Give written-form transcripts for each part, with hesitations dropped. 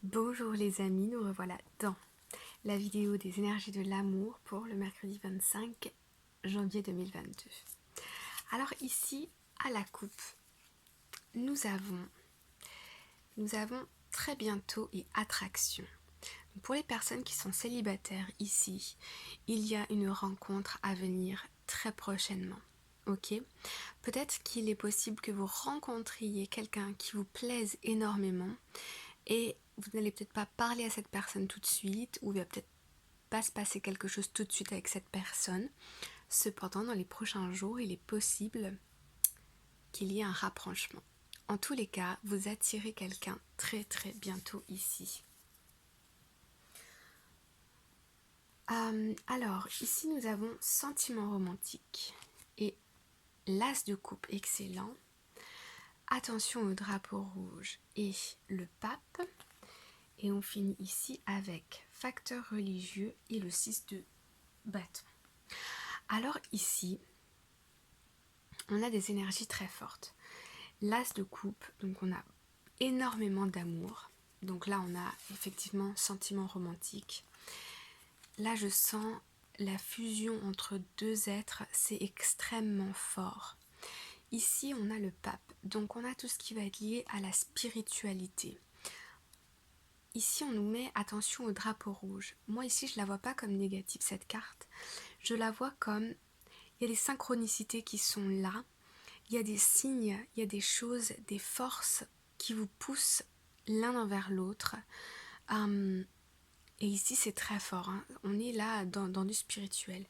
Bonjour les amis, nous revoilà dans la vidéo des énergies de l'amour pour le mercredi 25 janvier 2022. Alors ici, à la coupe, nous avons très bientôt et attraction. Pour les personnes qui sont célibataires ici, il y a une rencontre à venir très prochainement. Ok, peut-être qu'il est possible que vous rencontriez quelqu'un qui vous plaise énormément et vous n'allez peut-être pas parler à cette personne tout de suite, ou il va peut-être pas se passer quelque chose tout de suite avec cette personne. Cependant, dans les prochains jours, il est possible qu'il y ait un rapprochement. En tous les cas, vous attirez quelqu'un très très bientôt ici. Alors, ici nous avons sentiment romantique et l'as de coupe excellent. Attention au drapeau rouge et le pape. Et on finit ici avec facteur religieux et le 6 de bâton. Alors ici, on a des énergies très fortes. L'as de coupe, donc on a énormément d'amour. Donc là, on a effectivement sentiment romantique. Là, je sens la fusion entre deux êtres, c'est extrêmement fort. Ici, on a le pape, donc on a tout ce qui va être lié à la spiritualité. Ici, on nous met attention au drapeau rouge. Moi, ici, je ne la vois pas comme négative, cette carte. Je la vois comme, il y a des synchronicités qui sont là. Il y a des signes, il y a des choses, des forces qui vous poussent l'un envers l'autre. Et ici, c'est très fort. Hein. On est là dans du spirituel.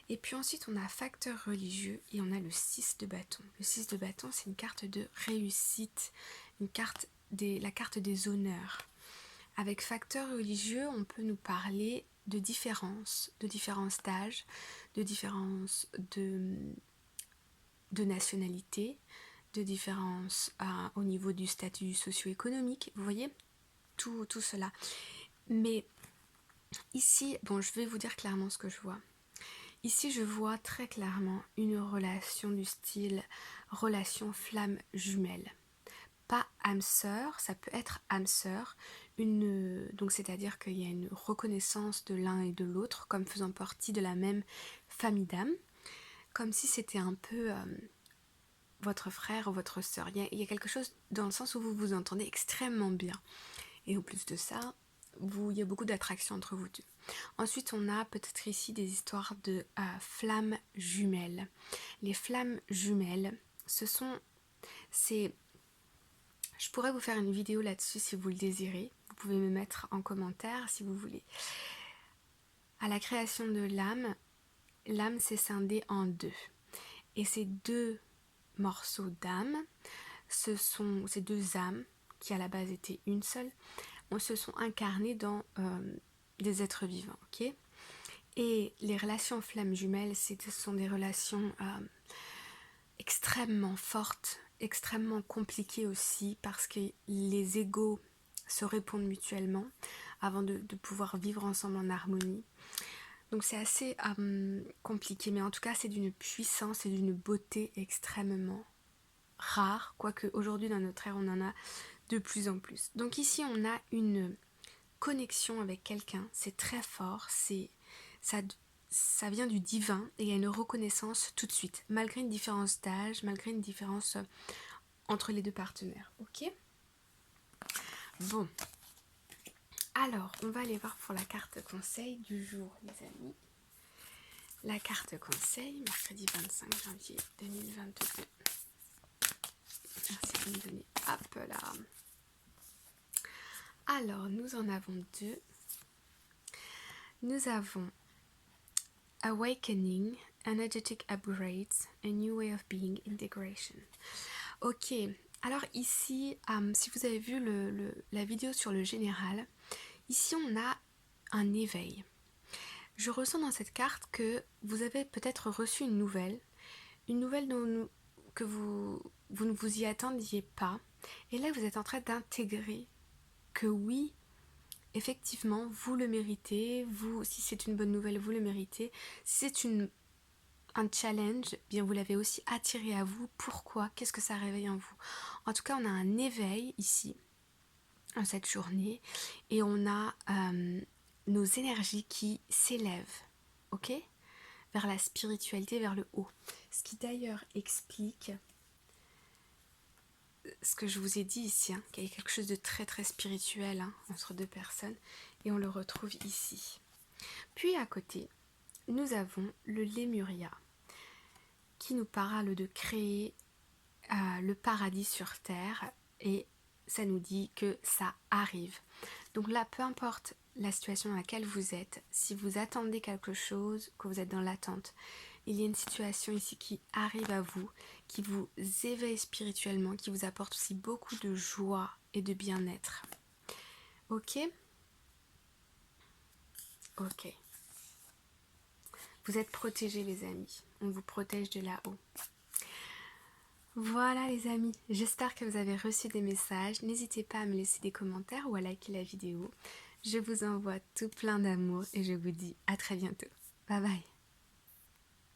Et puis ensuite, on a facteur religieux et on a le 6 de bâton. Le 6 de bâton, c'est une carte de réussite, la carte des honneurs. Avec facteur religieux, on peut nous parler de différents stages, de différences de nationalité, de différences au niveau du statut socio-économique, vous voyez, tout cela. Mais ici, bon, je vais vous dire clairement ce que je vois. Ici, je vois très clairement une relation du style relation flamme jumelle. Pas âme sœur, ça peut être âme sœur, donc c'est-à-dire qu'il y a une reconnaissance de l'un et de l'autre comme faisant partie de la même famille d'âme, comme si c'était un peu votre frère ou votre sœur. Il y a quelque chose dans le sens où vous vous entendez extrêmement bien. Et en plus de ça, il y a beaucoup d'attraction entre vous deux. Ensuite, on a peut-être ici des histoires de flammes jumelles. Les flammes jumelles, je pourrais vous faire une vidéo là-dessus si vous le désirez. Vous pouvez me mettre en commentaire si vous voulez. À la création de l'âme s'est scindée en deux. Et ces deux morceaux d'âme, ces deux âmes, qui à la base étaient une seule, se sont incarnées dans des êtres vivants, ok ? Et les relations flammes jumelles, ce sont des relations extrêmement fortes, extrêmement compliquées aussi, parce que les égos se répondent mutuellement avant de pouvoir vivre ensemble en harmonie. Donc c'est assez compliqué, mais en tout cas c'est d'une puissance et d'une beauté extrêmement rare, quoique aujourd'hui dans notre ère on en a de plus en plus. Donc ici on a une connexion avec quelqu'un, c'est très fort, ça vient du divin et il y a une reconnaissance tout de suite, malgré une différence d'âge, malgré une différence entre les deux partenaires, ok ? Bon, alors on va aller voir pour la carte conseil du jour les amis. La carte conseil, mercredi 25 janvier 2022. Merci de me donner, hop là. Alors, nous en avons deux. Nous avons Awakening, Energetic Upgrades, A New Way of Being, Integration. Ok, alors ici, si vous avez vu la vidéo sur le général, ici on a un éveil. Je ressens dans cette carte que vous avez peut-être reçu une nouvelle que vous ne vous y attendiez pas. Et là, vous êtes en train d'intégrer que oui, effectivement, vous le méritez. Si c'est une bonne nouvelle, vous le méritez. Si c'est un challenge, bien vous l'avez aussi attiré à vous. Pourquoi ? Qu'est-ce que ça réveille en vous ? En tout cas, on a un éveil ici. en cette journée et on a nos énergies qui s'élèvent, ok, vers la spiritualité, vers le haut. Ce qui d'ailleurs explique ce que je vous ai dit ici, hein, qu'il y a quelque chose de très très spirituel hein, entre deux personnes, et on le retrouve ici. Puis à côté, nous avons le Lémuria, qui nous parle de créer le paradis sur terre, et ça nous dit que ça arrive. Donc là, peu importe la situation dans laquelle vous êtes, si vous attendez quelque chose, que vous êtes dans l'attente, il y a une situation ici qui arrive à vous, qui vous éveille spirituellement, qui vous apporte aussi beaucoup de joie et de bien-être. Ok ? Ok. Vous êtes protégés les amis, on vous protège de là-haut. Voilà les amis, j'espère que vous avez reçu des messages. N'hésitez pas à me laisser des commentaires ou à liker la vidéo. Je vous envoie tout plein d'amour et je vous dis à très bientôt. Bye bye.